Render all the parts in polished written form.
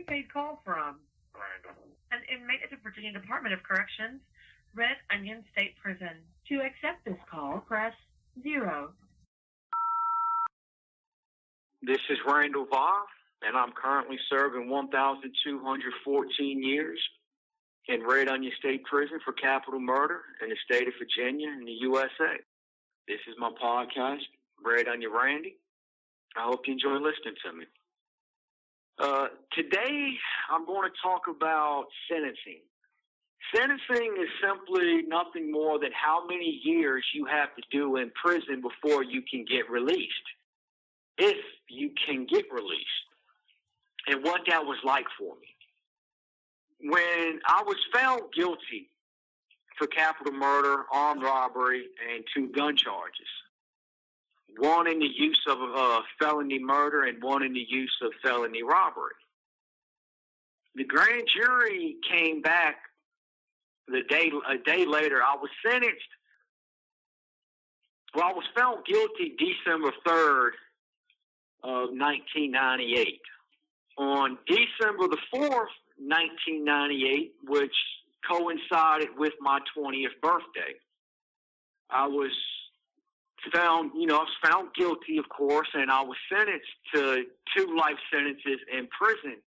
prepaid call from Randall. an inmate at the Virginia Department of Corrections, Red Onion State Prison. To accept this call, press 0. This is Randall Via, and I'm currently serving 1,214 years in Red Onion State Prison for capital murder in the state of Virginia in the USA. This is my podcast, Red Onion Randy. I hope you enjoy listening to me. Today, I'm going to talk about sentencing. Sentencing is simply nothing more than how many years you have to do in prison before you can get released, if you can get released, and what that was like for me. When I was found guilty for capital murder, armed robbery, and 2 gun charges, one in the use of felony murder and one in the use of felony robbery. The grand jury came back a day later. I was sentenced. Well, I was found guilty December 3rd of 1998. On December the 4th, 1998, which coincided with my 20th birthday, I was found guilty, of course, and I was sentenced to 2 life sentences in prison.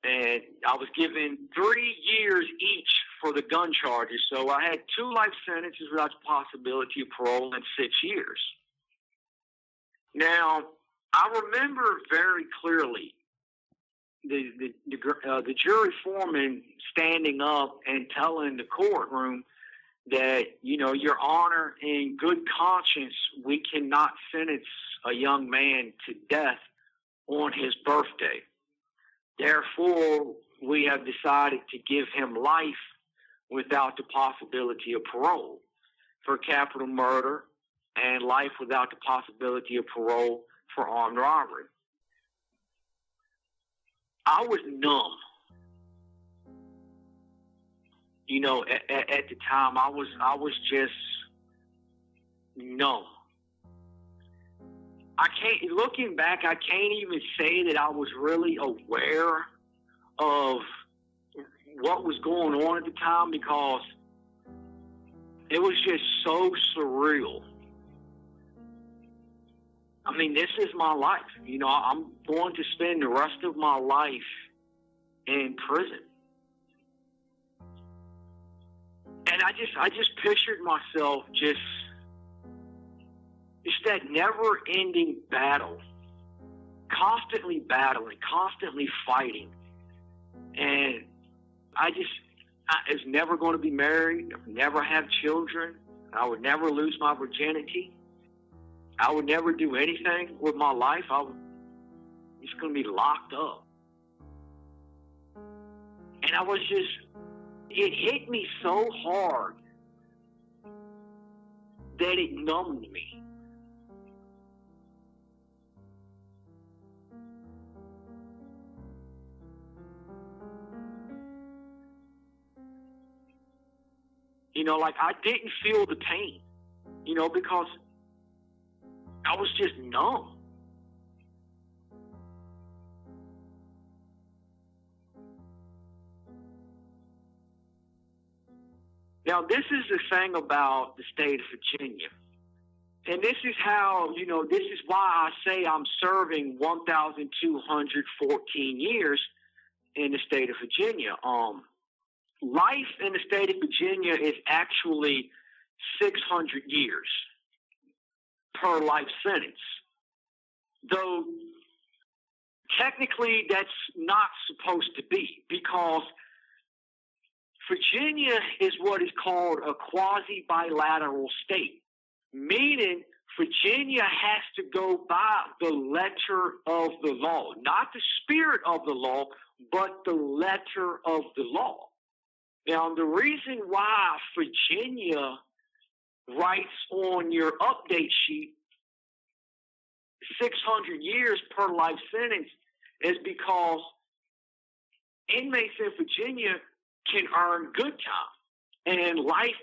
And I was given 3 years each for the gun charges. So I had 2 life sentences without the possibility of parole and 6 years. Now, I remember very clearly the jury foreman standing up and telling the courtroom that, Your Honor, in good conscience, we cannot sentence a young man to death on his birthday. Therefore, we have decided to give him life without the possibility of parole for capital murder and life without the possibility of parole for armed robbery. I was numb. At the time, I was just numb. Looking back, I can't even say that I was really aware of what was going on at the time because it was just so surreal. I mean, this is my life. I'm going to spend the rest of my life in prison. And I just pictured myself just that never-ending battle, constantly battling, constantly fighting. And I was never going to be married, never have children. I would never lose my virginity. I would never do anything with my life. I was just going to be locked up. And it hit me so hard that it numbed me. I didn't feel the pain, because I was just numb. Now, this is the thing about the state of Virginia. And this is how, this is why I say I'm serving 1,214 years in the state of Virginia. Life in the state of Virginia is actually 600 years per life sentence. Though technically that's not supposed to be, because Virginia is what is called a quasi-bilateral state, meaning Virginia has to go by the letter of the law, not the spirit of the law, but the letter of the law. Now, the reason why Virginia writes on your update sheet 600 years per life sentence is because inmates in Virginia can earn good time, and lifers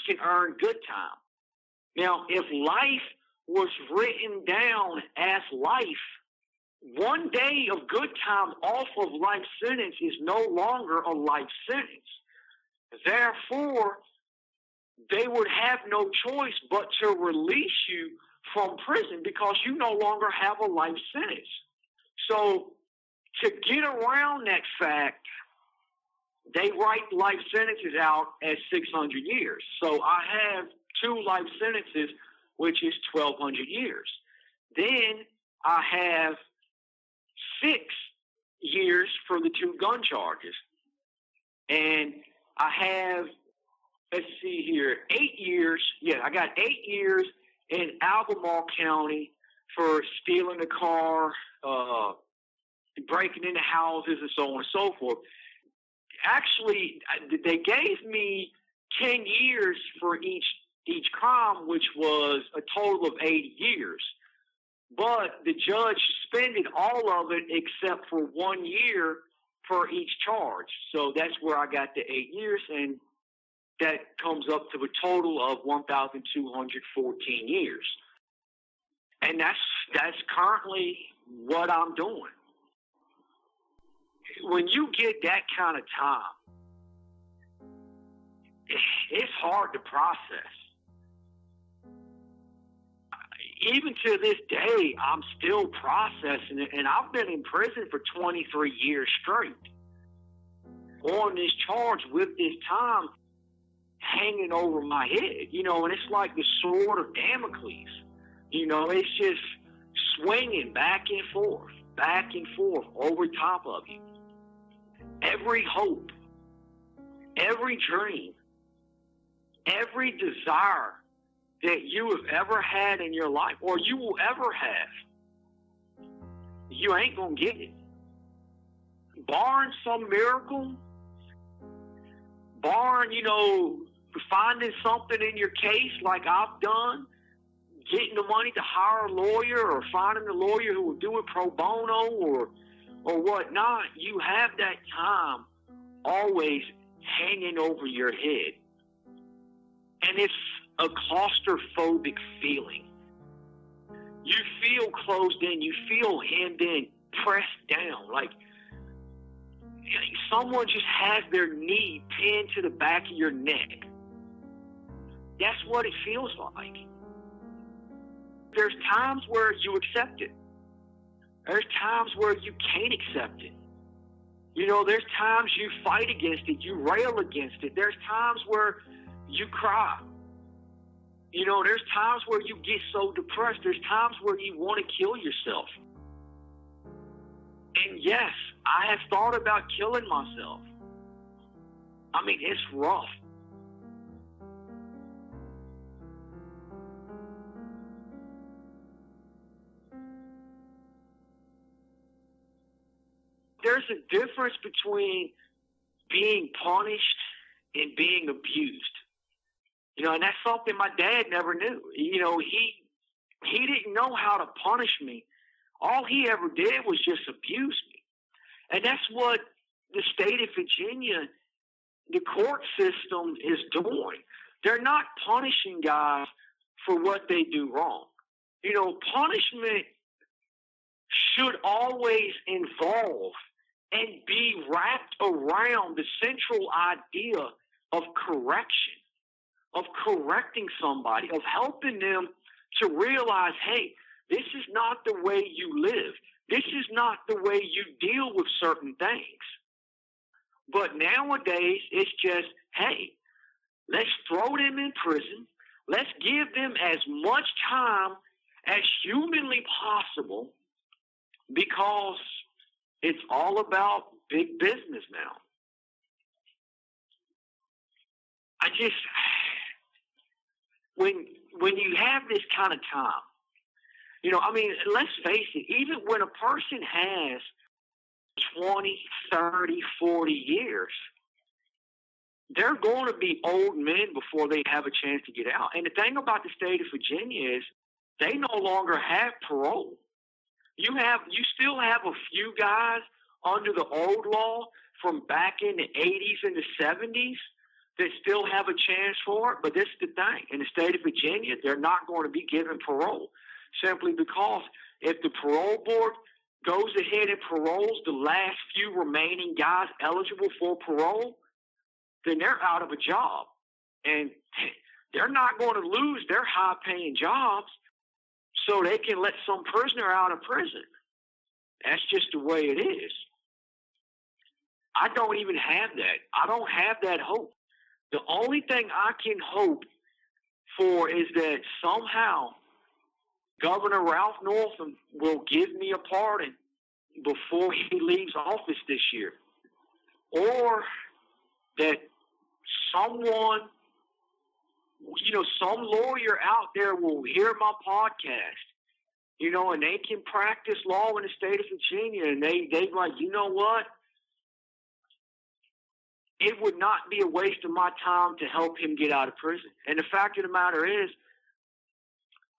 can earn good time. Now, if life was written down as life, 1 day of good time off of life sentence is no longer a life sentence. Therefore, they would have no choice but to release you from prison because you no longer have a life sentence. So to get around that fact, they write life sentences out as 600 years. So I have 2 life sentences, which is 1,200 years. Then I have 6 years for the 2 gun charges. And I have, let's see here, 8 years. Yeah, I got 8 years in Albemarle County for stealing a car, breaking into houses, and so on and so forth. Actually, they gave me 10 years for each crime, which was a total of 80 years. But the judge suspended all of it except for 1 year for each charge. So that's where I got the 8 years, and that comes up to a total of 1,214 years. And that's currently what I'm doing. When you get that kind of time, it's hard to process. Even to this day, I'm still processing it, and I've been in prison for 23 years straight on this charge with this time hanging over my head, and it's like the sword of Damocles. It's just swinging back and forth over top of you. Every hope, every dream, every desire that you have ever had in your life or you will ever have, you ain't going to get it. Barring some miracle, barring, finding something in your case like I've done, getting the money to hire a lawyer or finding a lawyer who will do it pro bono or whatnot, you have that time always hanging over your head. And it's a claustrophobic feeling. You feel closed in, you feel hemmed in, pressed down, like someone just has their knee pinned to the back of your neck. That's what it feels like. There's times where you accept it. There's times where you can't accept it. There's times you fight against it, you rail against it. There's times where you cry. There's times where you get so depressed. There's times where you want to kill yourself. And yes, I have thought about killing myself. I mean, it's rough. There's a difference between being punished and being abused. And that's something my dad never knew. He didn't know how to punish me. All he ever did was just abuse me. And that's what the state of Virginia, the court system is doing. They're not punishing guys for what they do wrong. Punishment should always involve and be wrapped around the central idea of correction, of correcting somebody, of helping them to realize, hey, this is not the way you live. This is not the way you deal with certain things. But nowadays, it's just, hey, let's throw them in prison. Let's give them as much time as humanly possible because it's all about big business now. When you have this kind of time, let's face it, even when a person has 20, 30, 40 years, they're going to be old men before they have a chance to get out. And the thing about the state of Virginia is they no longer have parole. You still have a few guys under the old law from back in the 80s and the 70s that still have a chance for it. But this is the thing. In the state of Virginia, they're not going to be given parole simply because if the parole board goes ahead and paroles the last few remaining guys eligible for parole, then they're out of a job. And they're not going to lose their high-paying jobs so they can let some prisoner out of prison. That's just the way it is. I don't even have that. I don't have that hope. The only thing I can hope for is that somehow Governor Ralph Northam will give me a pardon before he leaves office this year. Or that someone, some lawyer out there will hear my podcast, and they can practice law in the state of Virginia, and they like, you know what? It would not be a waste of my time to help him get out of prison. And the fact of the matter is,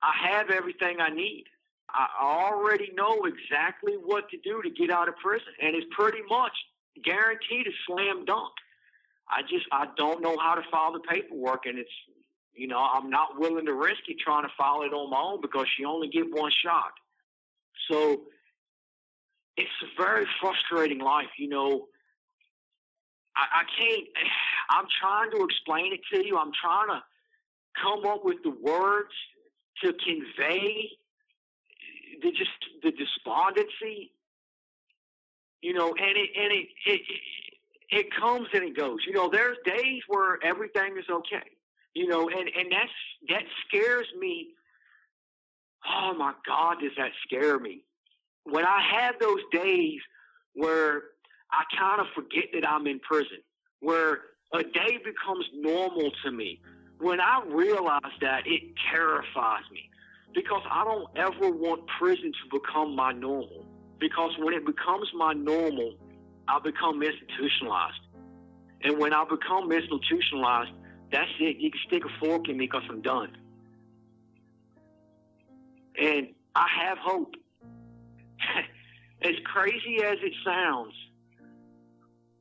I have everything I need. I already know exactly what to do to get out of prison, and it's pretty much guaranteed a slam dunk. I don't know how to file the paperwork, and it's, I'm not willing to risk it trying to file it on my own because you only get one shot. So it's a very frustrating life, I can't, I'm trying to explain it to you. I'm trying to come up with the words to convey the despondency, and it comes and it goes. There's days where everything is okay, and that scares me. Oh my God, does that scare me? When I have those days where I kind of forget that I'm in prison, where a day becomes normal to me, when I realize that, it terrifies me. Because I don't ever want prison to become my normal. Because when it becomes my normal, I become institutionalized. And when I become institutionalized, that's it. You can stick a fork in me because I'm done. And I have hope. As crazy as it sounds,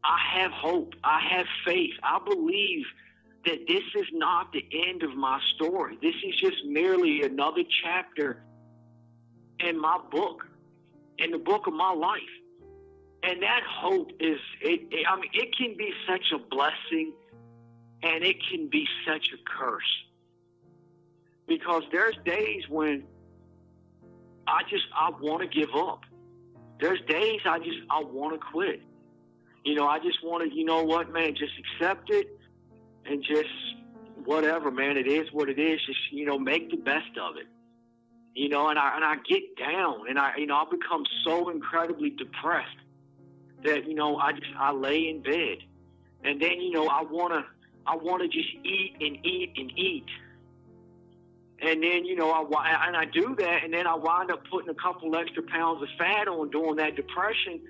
I have hope. I have faith. I believe that this is not the end of my story. This is just merely another chapter in my book, in the book of my life. And that hope is, it can be such a blessing and it can be such a curse. Because there's days when I want to give up. There's days I want to quit. I just want to, you know what, man, just accept it. And just whatever, man, it is what it is. Just, make the best of it. And I get down and I become so incredibly depressed that, I lay in bed. And then, I want to just eat and eat and eat. And then, I do that, and then I wind up putting a couple extra pounds of fat on during that depression.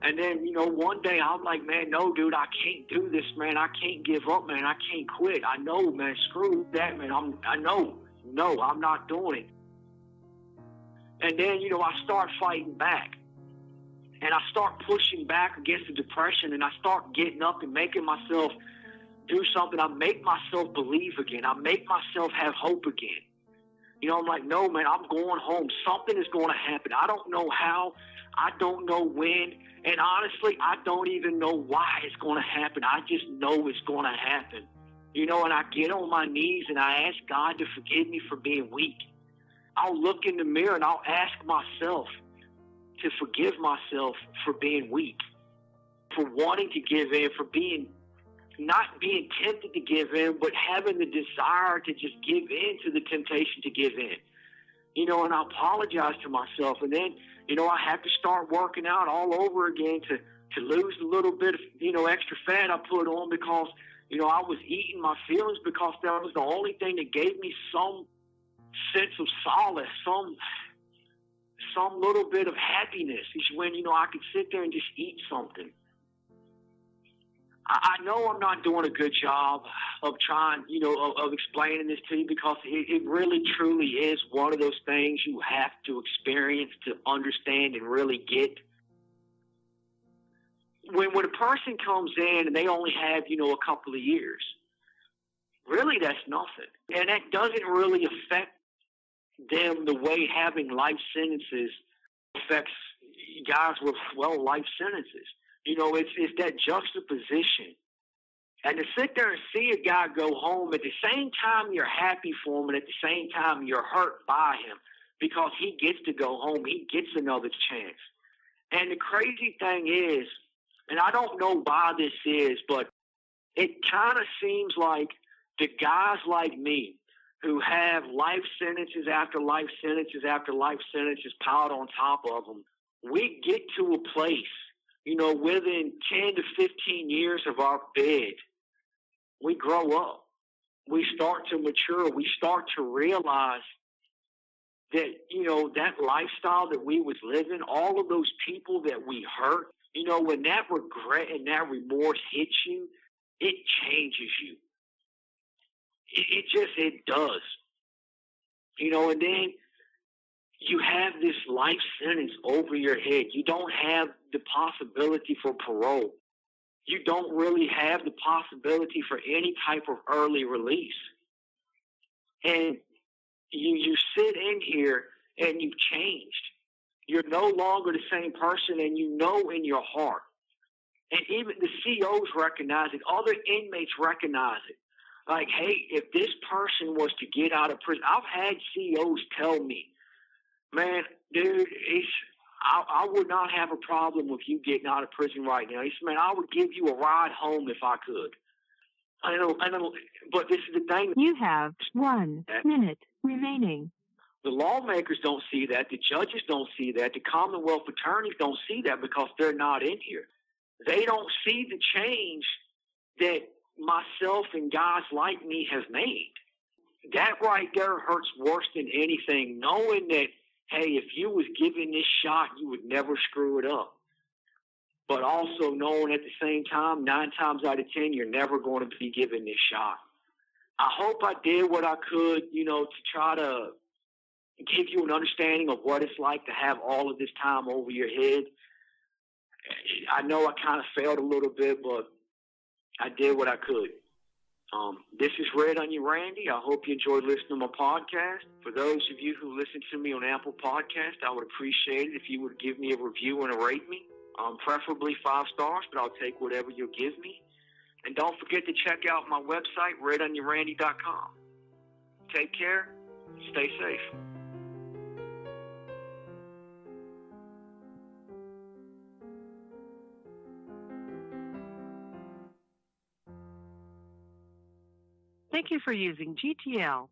And then, one day I'm like, man, no, dude, I can't do this, man. I can't give up, man. I can't quit. I know, man, screw that, man. No, I'm not doing it. And then, I start fighting back. And I start pushing back against the depression, and I start getting up and making myself do something. I make myself believe again. I make myself have hope again. I'm like, no, man, I'm going home. Something is going to happen. I don't know how. I don't know when. And honestly, I don't even know why it's going to happen. I just know it's going to happen. And I get on my knees and I ask God to forgive me for being weak. I'll look in the mirror and I'll ask myself to forgive myself for being weak, for wanting to give in, for not being tempted to give in, but having the desire to just give in to the temptation to give in. And I apologize to myself. And then, I have to start working out all over again to lose a little bit of, extra fat I put on because, I was eating my feelings because that was the only thing that gave me some sense of solace, some little bit of happiness is when, I could sit there and just eat something. I know I'm not doing a good job of trying, of explaining this to you because it really, truly is one of those things you have to experience to understand and really get. When a person comes in and they only have, a couple of years, really that's nothing. And that doesn't really affect them the way having life sentences affects, guys with, life sentences. It's that juxtaposition. And to sit there and see a guy go home, at the same time you're happy for him, and at the same time you're hurt by him because he gets to go home. He gets another chance. And the crazy thing is, and I don't know why this is, but it kind of seems like the guys like me who have life sentences after life sentences after life sentences piled on top of them, we get to a place, within 10 to 15 years of our bed, we grow up. We start to mature. We start to realize that, that lifestyle that we was living, all of those people that we hurt, when that regret and that remorse hits you, it changes you. It does. And then you have this life sentence over your head. You don't have the possibility for parole. You don't really have the possibility for any type of early release. And you sit in here and you've changed. You're no longer the same person, and you know in your heart. And even the COs recognize it. Other inmates recognize it. Like, hey, if this person was to get out of prison, I've had COs tell me, man, dude, I would not have a problem with you getting out of prison right now. He said, man, I would give you a ride home if I could. I know, but this is the thing. You have 1 minute remaining. The lawmakers don't see that. The judges don't see that. The Commonwealth attorneys don't see that because they're not in here. They don't see the change that myself and guys like me have made. That right there hurts worse than anything, knowing that, hey, if you was given this shot, you would never screw it up. But also knowing at the same time, 9 times out of 10, you're never going to be given this shot. I hope I did what I could, to try to give you an understanding of what it's like to have all of this time over your head. I know I kind of failed a little bit, but I did what I could. This is Red Onion Randy. I hope you enjoyed listening to my podcast. For those of you who listen to me on Apple Podcast, I would appreciate it if you would give me a review and a rate me. Preferably 5 stars, but I'll take whatever you'll give me. And don't forget to check out my website, redonionrandy.com. Take care. Stay safe. Thank you for using GTL.